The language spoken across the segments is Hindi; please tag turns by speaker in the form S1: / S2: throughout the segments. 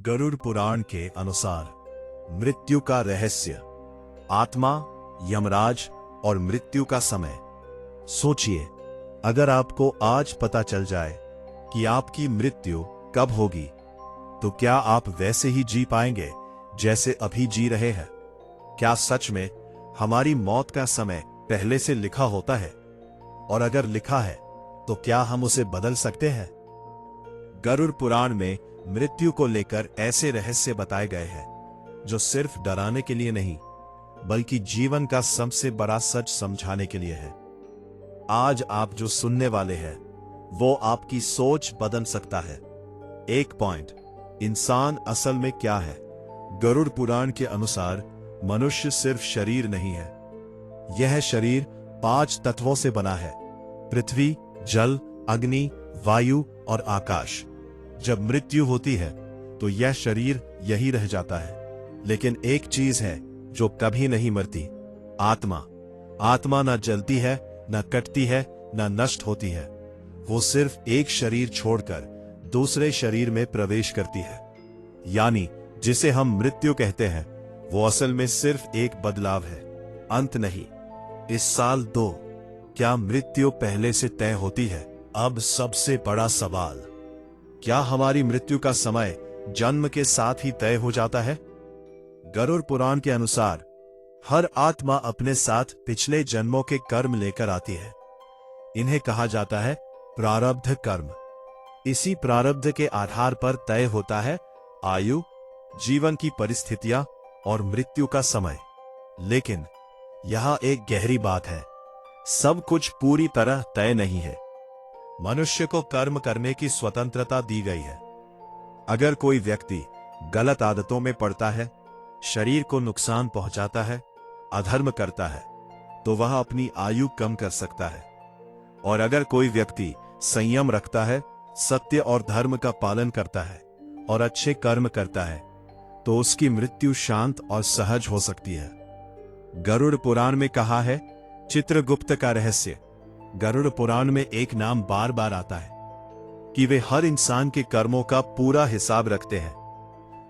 S1: गरुड़ पुराण के अनुसार मृत्यु का रहस्य, आत्मा, यमराज और मृत्यु का समय। सोचिए, अगर आपको आज पता चल जाए कि आपकी मृत्यु कब होगी, तो क्या आप वैसे ही जी पाएंगे जैसे अभी जी रहे हैं? क्या सच में हमारी मौत का समय पहले से लिखा होता है? और अगर लिखा है, तो क्या हम उसे बदल सकते हैं? गरुड़ पुराण में मृत्यु को लेकर ऐसे रहस्य बताए गए हैं जो सिर्फ डराने के लिए नहीं, बल्कि जीवन का सबसे बड़ा सच समझाने के लिए है। आज आप जो सुनने वाले हैं, वो आपकी सोच बदल सकता है। एक पॉइंट, इंसान असल में क्या है? गरुड़ पुराण के अनुसार मनुष्य सिर्फ शरीर नहीं है। यह शरीर 5 तत्वों से बना है: पृथ्वी, जल, अग्नि, वायु और आकाश। जब मृत्यु होती है तो यह शरीर यही रह जाता है, लेकिन एक चीज है जो कभी नहीं मरती: आत्मा। आत्मा न जलती है, न कटती है, न नष्ट होती है। वो सिर्फ एक शरीर छोड़कर दूसरे शरीर में प्रवेश करती है। यानी जिसे हम मृत्यु कहते हैं, वो असल में सिर्फ एक बदलाव है, अंत नहीं। इस साल 2, क्या मृत्यु पहले से तय होती है? अब सबसे बड़ा सवाल, क्या हमारी मृत्यु का समय जन्म के साथ ही तय हो जाता है? गरुड़ पुराण के अनुसार हर आत्मा अपने साथ पिछले जन्मों के कर्म लेकर आती है। इन्हें कहा जाता है प्रारब्ध कर्म। इसी प्रारब्ध के आधार पर तय होता है आयु, जीवन की परिस्थितियां और मृत्यु का समय। लेकिन यहां एक गहरी बात है, सब कुछ पूरी तरह तय नहीं है। मनुष्य को कर्म करने की स्वतंत्रता दी गई है। अगर कोई व्यक्ति गलत आदतों में पड़ता है, शरीर को नुकसान पहुंचाता है, अधर्म करता है, तो वह अपनी आयु कम कर सकता है। और अगर कोई व्यक्ति संयम रखता है, सत्य और धर्म का पालन करता है और अच्छे कर्म करता है, तो उसकी मृत्यु शांत और सहज हो सकती है। गरुड़ पुराण में कहा है चित्रगुप्त का रहस्य। गरुड़ पुराण में एक नाम बार बार आता है कि वे हर इंसान के कर्मों का पूरा हिसाब रखते हैं।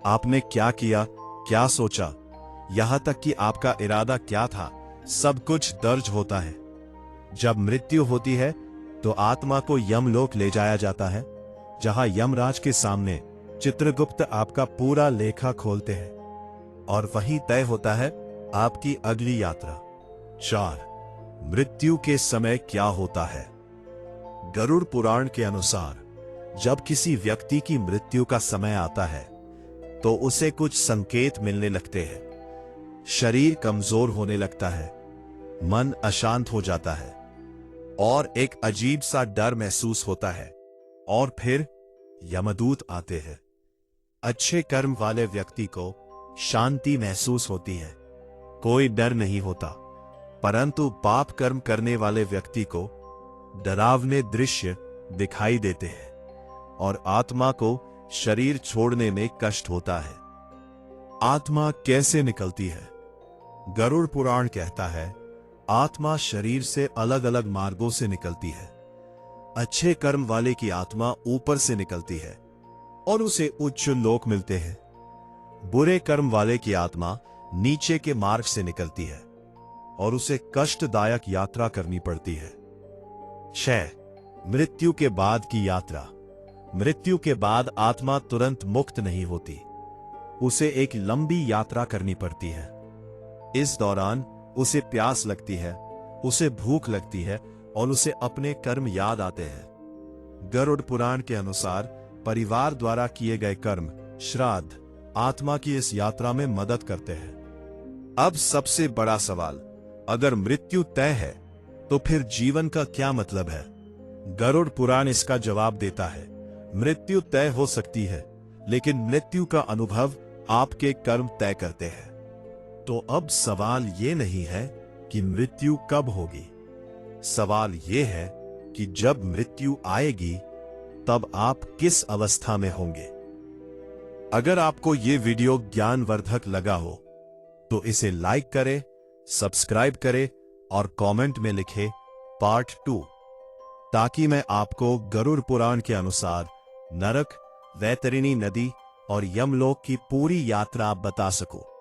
S1: आपने क्या किया, क्या सोचा, यहां तक कि आपका इरादा क्या था, सब कुछ दर्ज होता है। जब मृत्यु होती है तो आत्मा को यमलोक ले जाया जाता है, जहां यमराज के सामने चित्रगुप्त आपका पूरा लेखा खोलते हैं और वहीं तय होता है आपकी अगली यात्रा। 4, मृत्यु के समय क्या होता है? गरुड़ पुराण के अनुसार जब किसी व्यक्ति की मृत्यु का समय आता है, तो उसे कुछ संकेत मिलने लगते हैं। शरीर कमजोर होने लगता है, मन अशांत हो जाता है और एक अजीब सा डर महसूस होता है। और फिर यमदूत आते हैं। अच्छे कर्म वाले व्यक्ति को शांति महसूस होती है, कोई डर नहीं होता, परंतु पाप कर्म करने वाले व्यक्ति को डरावने दृश्य दिखाई देते हैं और आत्मा को शरीर छोड़ने में कष्ट होता है। आत्मा कैसे निकलती है? गरुड़ पुराण कहता है आत्मा शरीर से अलग अलग मार्गों से निकलती है। अच्छे कर्म वाले की आत्मा ऊपर से निकलती है और उसे उच्च लोक मिलते हैं। बुरे कर्म वाले की आत्मा नीचे के मार्ग से निकलती है और उसे कष्टदायक यात्रा करनी पड़ती है। 6, मृत्यु के बाद की यात्रा। मृत्यु के बाद आत्मा तुरंत मुक्त नहीं होती, उसे एक लंबी यात्रा करनी पड़ती है। इस दौरान उसे प्यास लगती है, उसे भूख लगती है और उसे अपने कर्म याद आते हैं। गरुड़ पुराण के अनुसार परिवार द्वारा किए गए कर्म, श्राद्ध, आत्मा की इस यात्रा में मदद करते हैं। अब सबसे बड़ा सवाल, अगर मृत्यु तय है तो फिर जीवन का क्या मतलब है? गरुड़ पुराण इसका जवाब देता है मृत्यु तय हो सकती है, लेकिन मृत्यु का अनुभव आपके कर्म तय करते हैं। तो अब सवाल ये नहीं है कि मृत्यु कब होगी, सवाल ये है कि जब मृत्यु आएगी तब आप किस अवस्था में होंगे। अगर आपको ये वीडियो ज्ञानवर्धक लगा हो तो इसे लाइक करें, सब्सक्राइब करें और कमेंट में लिखें पार्ट 2, ताकि मैं आपको गरुड़ पुराण के अनुसार नरक, वैतरणी नदी और यमलोक की पूरी यात्रा आप बता सको।